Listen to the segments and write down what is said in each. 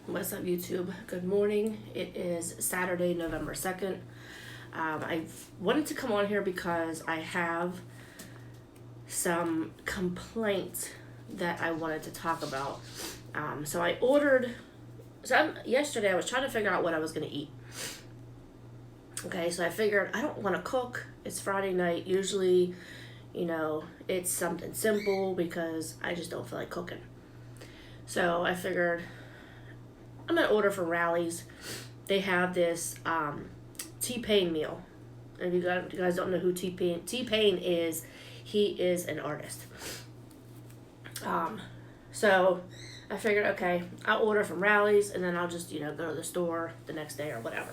What's up, YouTube? Good morning. It is Saturday, November 2nd. I wanted to come on here because I have some complaints that I wanted to talk about. So I ordered, yesterday I was trying to figure out what I was going to eat. Okay, so I figured I don't want to cook. It's Friday night. Usually, it's something simple because I just don't feel like cooking. So I figured I'm going to order from Rally's. They have this T-Pain meal. And if you guys don't know who T-Pain is, he is an artist. So I figured, okay, I'll order from Rally's and then I'll just, go to the store the next day or whatever.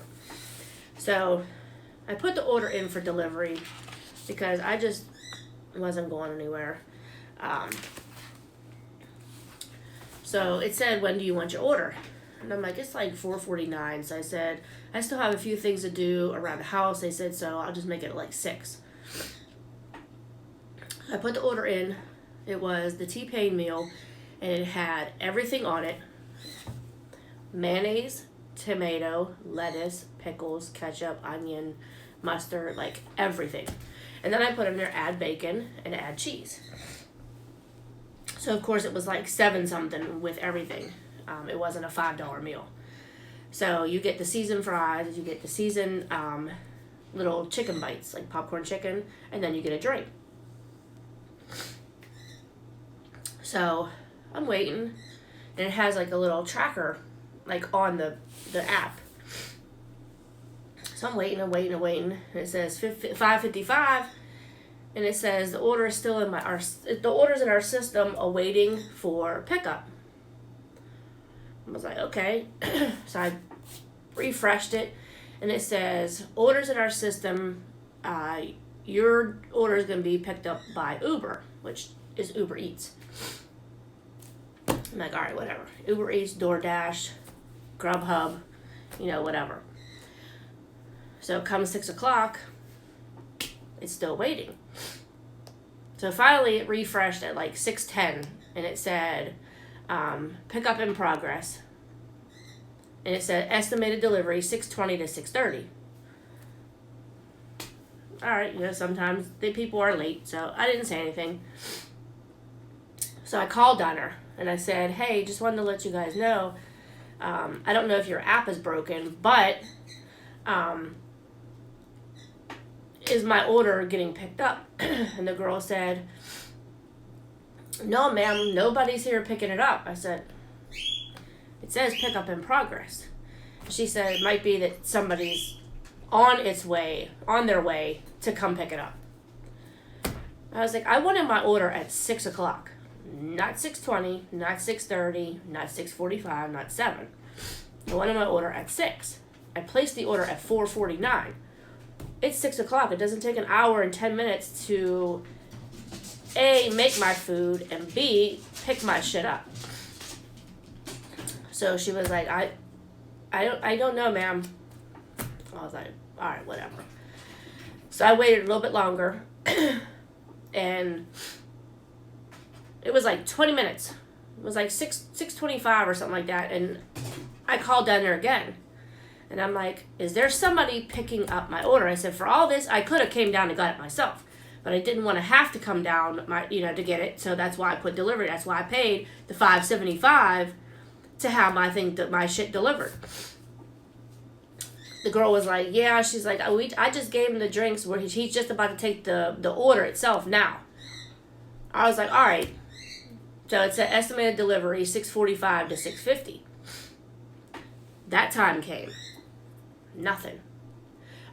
So I put the order in for delivery because I just wasn't going anywhere. So it said, when do you want your order? And I'm like, it's like 4:49. So I said, I still have a few things to do around the house. They said, so I'll just make it like 6. I put the order in. It was the T-Pain meal, and it had everything on it. Mayonnaise, tomato, lettuce, pickles, ketchup, onion, mustard, like everything. And then I put in there, add bacon and add cheese. So of course it was like 7 something with everything. It wasn't a $5 meal. So you get the seasoned fries, you get the seasoned little chicken bites, like popcorn chicken, and then you get a drink. So I'm waiting, and it has like a little tracker, like on the app. So I'm waiting, and it says 5:55, and it says the order is still in the order's in our system, awaiting for pickup. I was like, okay. So I refreshed it, and it says, orders in our system, your order is going to be picked up by Uber, which is Uber Eats. I'm like, all right, whatever. Uber Eats, DoorDash, Grubhub, whatever. So it comes 6 o'clock, it's still waiting. So finally it refreshed at like 6:10, and it said, pickup in progress. And it said estimated delivery 6:20 to 6:30. All right, sometimes people are late, so I didn't say anything. So I called on her and I said, hey, just wanted to let you guys know, I don't know if your app is broken, but is my order getting picked up? And the girl said, no, ma'am, nobody's here picking it up. I said, it says pickup in progress. She said it might be that somebody's on their way to come pick it up. I was like, I wanted my order at 6 o'clock. Not 6:20, not 6:30, not 6:45, not 7. I wanted my order at 6. I placed the order at 4:49. It's 6 o'clock. It doesn't take an hour and 10 minutes to A, make my food, and B, pick my shit up. So she was like, I don't know, ma'am. I was like, all right, whatever. So I waited a little bit longer, and it was like 20 minutes. It was like 6:25 or something like that, and I called down there again. And I'm like, is there somebody picking up my order? I said, for all this, I could have came down and got it myself. But I didn't want to have to come down, to get it. So that's why I put delivery. That's why I paid the $5.75 to have my shit delivered. The girl was like, yeah. She's like, I just gave him the drinks where he's just about to take the order itself now. I was like, all right. So it's an estimated delivery, 6:45 to 6:50. That time came. Nothing.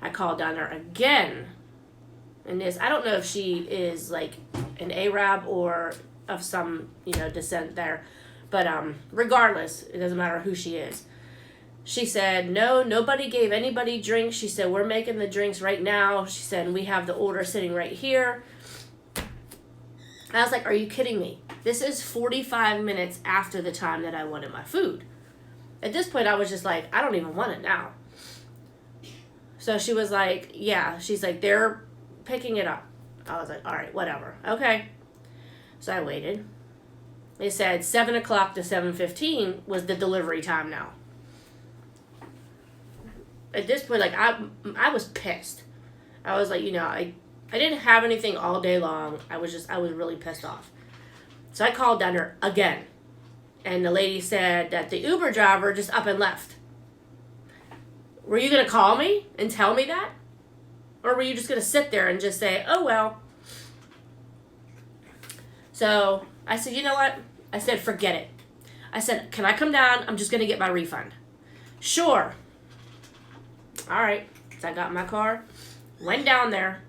I called down there again. And I don't know if she is like an Arab or of some, descent there. But regardless, it doesn't matter who she is. She said, no, nobody gave anybody drinks. She said, we're making the drinks right now. She said, we have the order sitting right here. I was like, are you kidding me? This is 45 minutes after the time that I wanted my food. At this point, I was just like, I don't even want it now. So she was like, yeah. She's like, they're picking it up. I was like, all right, whatever. Okay. So I waited. They said 7 o'clock to 7:15 was the delivery time now. At this point, like, I was pissed. I was like, I didn't have anything all day long. I was really pissed off. So I called down there again. And the lady said that the Uber driver just up and left. Were you going to call me and tell me that? Or were you just going to sit there and just say, oh, well. So I said, you know what? I said, forget it. I said, can I come down? I'm just going to get my refund. Sure. All right. So I got in my car, went down there,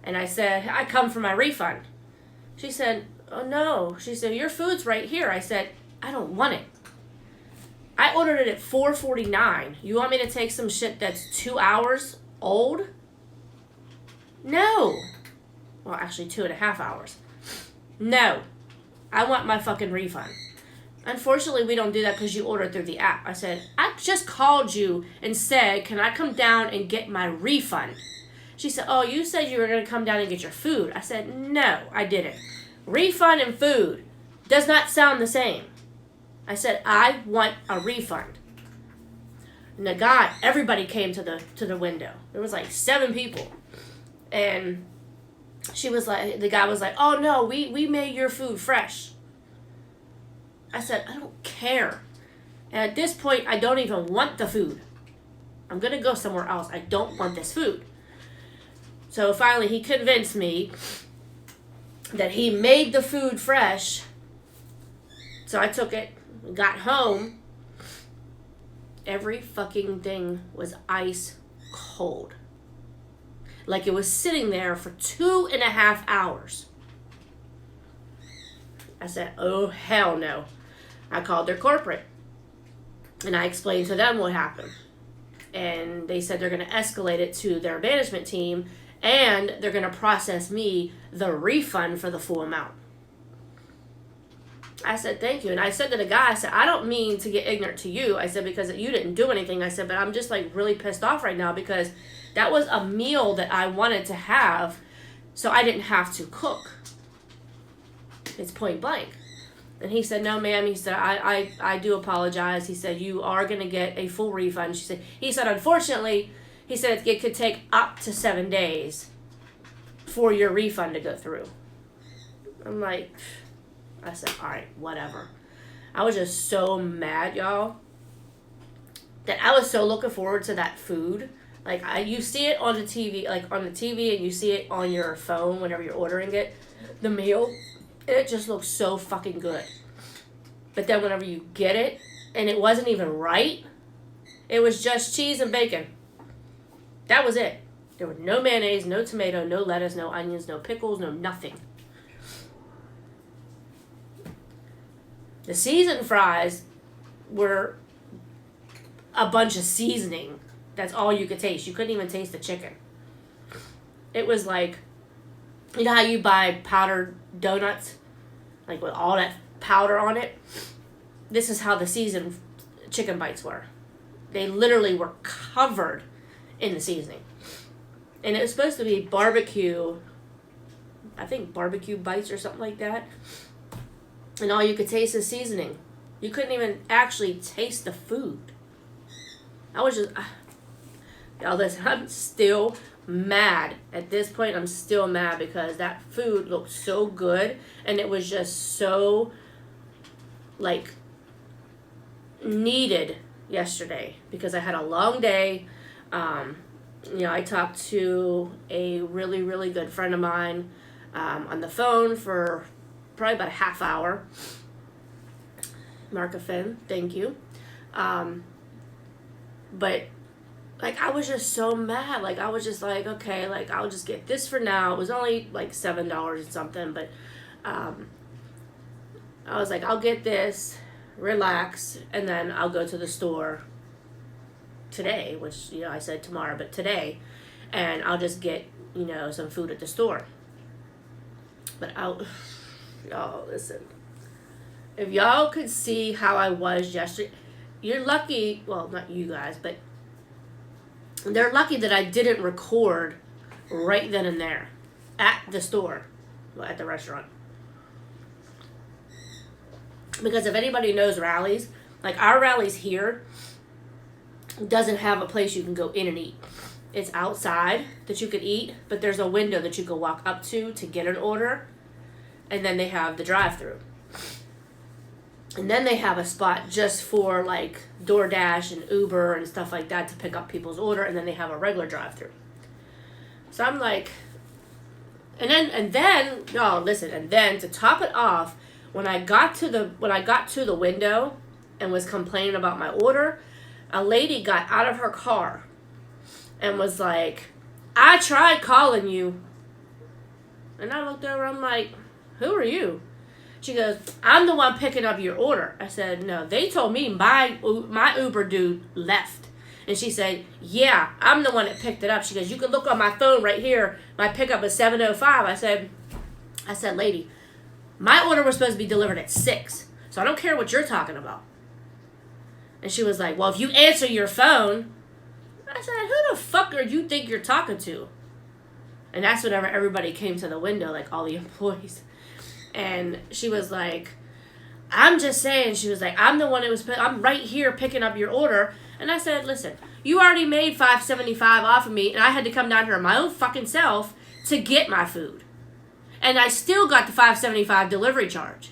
and I said, I come for my refund. She said, oh, no. She said, your food's right here. I said, I don't want it. I ordered it at $4.49. You want me to take some shit that's 2 hours old? No. Well, actually 2.5 hours. No. I want my fucking refund. Unfortunately, we don't do that because you ordered through the app. I said, I just called you and said, can I come down and get my refund? She said, oh, you said you were going to come down and get your food. I said, no, I didn't. Refund and food does not sound the same. I said, I want a refund. And everybody came to the window. There was like 7 people. And the guy was like, oh no, we made your food fresh. I said, I don't care. And at this point, I don't even want the food. I'm going to go somewhere else. I don't want this food. So finally, he convinced me that he made the food fresh. So I took it, got home. Every fucking thing was ice cold. Like it was sitting there for 2.5 hours. I said, oh, hell no. I called their corporate. And I explained to them what happened. And they said they're going to escalate it to their management team. And they're going to process me the refund for the full amount. I said, thank you. And I said to the guy, I said, I don't mean to get ignorant to you. I said, because you didn't do anything. I said, but I'm just like really pissed off right now because that was a meal that I wanted to have so I didn't have to cook. It's point blank. And he said, no, ma'am. He said, I do apologize. He said, you are going to get a full refund. He said, unfortunately, he said it could take up to 7 days for your refund to go through. I'm like, I said, all right, whatever. I was just so mad, y'all, that I was so looking forward to that food. Like, you see it on the TV, and you see it on your phone whenever you're ordering it, the meal, and it just looks so fucking good. But then whenever you get it, and it wasn't even right, it was just cheese and bacon. That was it. There was no mayonnaise, no tomato, no lettuce, no onions, no pickles, no nothing. The seasoned fries were a bunch of seasoning. That's all you could taste. You couldn't even taste the chicken. It was like, you know how you buy powdered donuts? Like with all that powder on it? This is how the seasoned chicken bites were. They literally were covered in the seasoning. And it was supposed to be barbecue, I think barbecue bites or something like that. And all you could taste is seasoning. You couldn't even actually taste the food. I was just, y'all listen, I'm still mad. At this point, I'm still mad because that food looked so good. And it was just so, like, needed yesterday. Because I had a long day. I talked to a really, really good friend of mine on the phone for probably about a half hour. Marka Finn, thank you. But, like, I was just so mad. Like, I was just like, okay, like, I'll just get this for now. It was only, like, $7 and something. But I was like, I'll get this, relax, and then I'll go to the store today, which, I said tomorrow, but today, and I'll just get, some food at the store. But y'all, listen, if y'all could see how I was yesterday, you're lucky, well, not you guys, but they're lucky that I didn't record right then and there at the store, at the restaurant. Because if anybody knows Rallies, like our Rallies here doesn't have a place you can go in and eat. It's outside that you could eat, but there's a window that you can walk up to get an order, and then they have the drive-thru. And then they have a spot just for like DoorDash and Uber and stuff like that to pick up people's order, and then they have a regular drive-thru. So I'm like, and then y'all listen, and then to top it off, when I got to the window and was complaining about my order, a lady got out of her car and was like, I tried calling you. And I looked over, I'm like, who are you? She goes, I'm the one picking up your order. I said, no, they told me my Uber dude left. And she said, yeah, I'm the one that picked it up. She goes, you can look on my phone right here. My pickup is 7:05. I said, lady, my order was supposed to be delivered at 6. So I don't care what you're talking about. And she was like, well, if you answer your phone. I said, who the fuck are you think you're talking to? And that's whenever everybody came to the window, like all the employees. And she was like, I'm just saying, she was like, I'm the one I'm right here picking up your order. And I said, listen, you already made $5.75 off of me, and I had to come down here my own fucking self to get my food. And I still got the $5.75 delivery charge.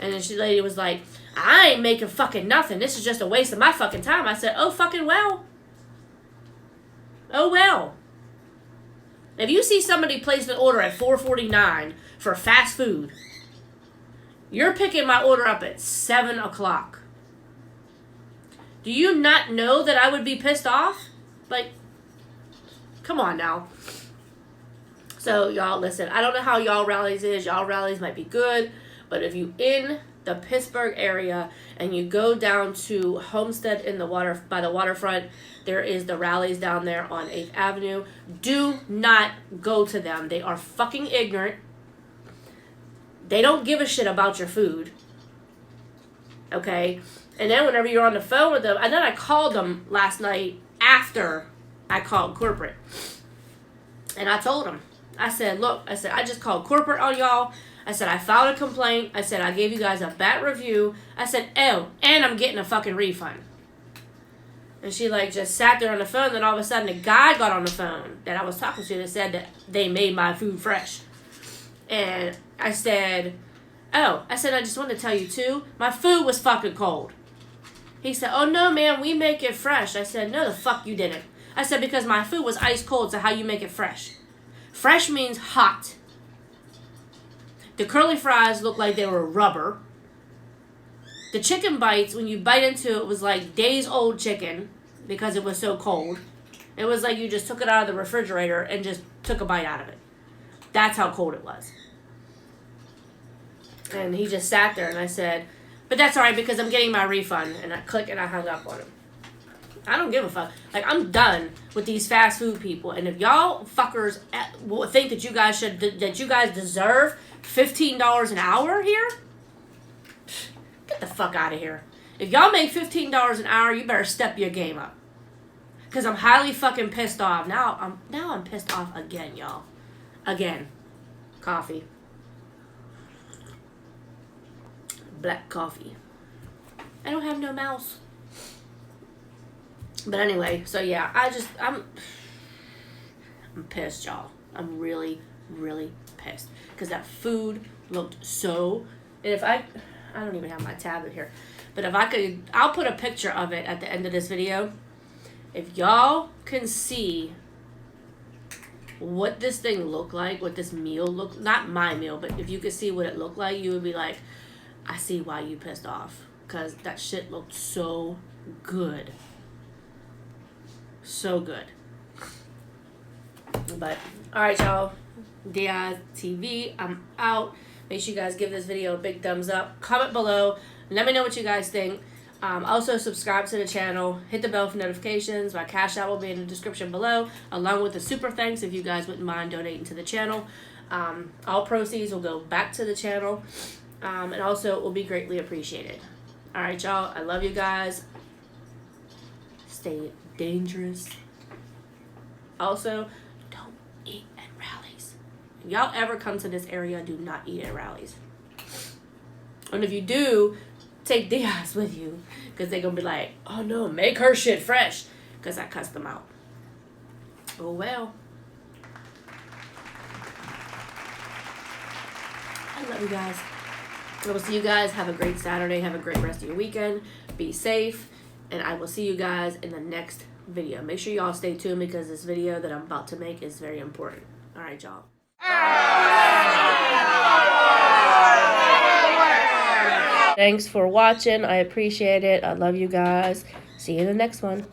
And then the lady was like, I ain't making fucking nothing. This is just a waste of my fucking time. I said, oh fucking well. Oh well. If you see somebody place an order at $4.49 for fast food, you're picking my order up at 7 o'clock. Do you not know that I would be pissed off? Like, come on now. So y'all listen, I don't know how y'all Rallies is. Y'all Rallies might be good, but if you in the Pittsburgh area and you go down to Homestead in the by the waterfront, there is the Rallies down there on 8th Avenue. Do not go to them. They are fucking ignorant. They don't give a shit about your food. Okay? And then whenever you're on the phone with them, and then I called them last night after I called corporate. And I told them, I said, look, I said, I just called corporate on y'all. I said, I filed a complaint. I said, I gave you guys a bad review. I said, oh, and I'm getting a fucking refund. And she like just sat there on the phone. Then all of a sudden, a guy got on the phone that I was talking to that said that they made my food fresh. And I said, oh, I said, I just wanted to tell you too, my food was fucking cold. He said, oh no, man, we make it fresh. I said, no, the fuck you didn't. I said, because my food was ice cold, so how you make it fresh? Fresh means hot. The curly fries looked like they were rubber. The chicken bites, when you bite into it, was like days old chicken because it was so cold. It was like you just took it out of the refrigerator and just took a bite out of it. That's how cold it was. And he just sat there and I said, but that's all right because I'm getting my refund. And I clicked and I hung up on him. I don't give a fuck. Like, I'm done with these fast food people. And if y'all fuckers think that you guys deserve $15 an hour here, get the fuck out of here. If y'all make $15 an hour, you better step your game up. Because I'm highly fucking pissed off. Now I'm pissed off again, y'all. Again. Coffee. Black coffee. I don't have no mouse. But anyway, so yeah, I'm pissed, y'all. I'm really, really pissed. Because that food looked so, and if I don't even have my tablet here. But if I could, I'll put a picture of it at the end of this video. If y'all can see what this thing looked like, what this meal looked, not my meal, but if you could see what it looked like, you would be like, I see why you pissed off. Because that shit looked so good. So good. But, alright, y'all. Diaz TV, I'm out. Make sure you guys give this video a big thumbs up. Comment below. Let me know what you guys think. Also, subscribe to the channel. Hit the bell for notifications. My Cash App will be in the description below, along with the super thanks if you guys wouldn't mind donating to the channel. All proceeds will go back to the channel. And also, it will be greatly appreciated. Alright, y'all. I love you guys. Stay dangerous. Also, don't eat at Rallies. If y'all ever come to this area, do not eat at Rallies. And if you do, take Diaz with you, because they're going to be like, oh no, make her shit fresh, because I cussed them out. Oh well. I love you guys. I will see you guys. Have a great Saturday. Have a great rest of your weekend. Be safe. And I will see you guys in the next video. Make sure y'all stay tuned, because this video that I'm about to make is very important. All right, y'all. Thanks for watching. I appreciate it. I love you guys. See you in the next one.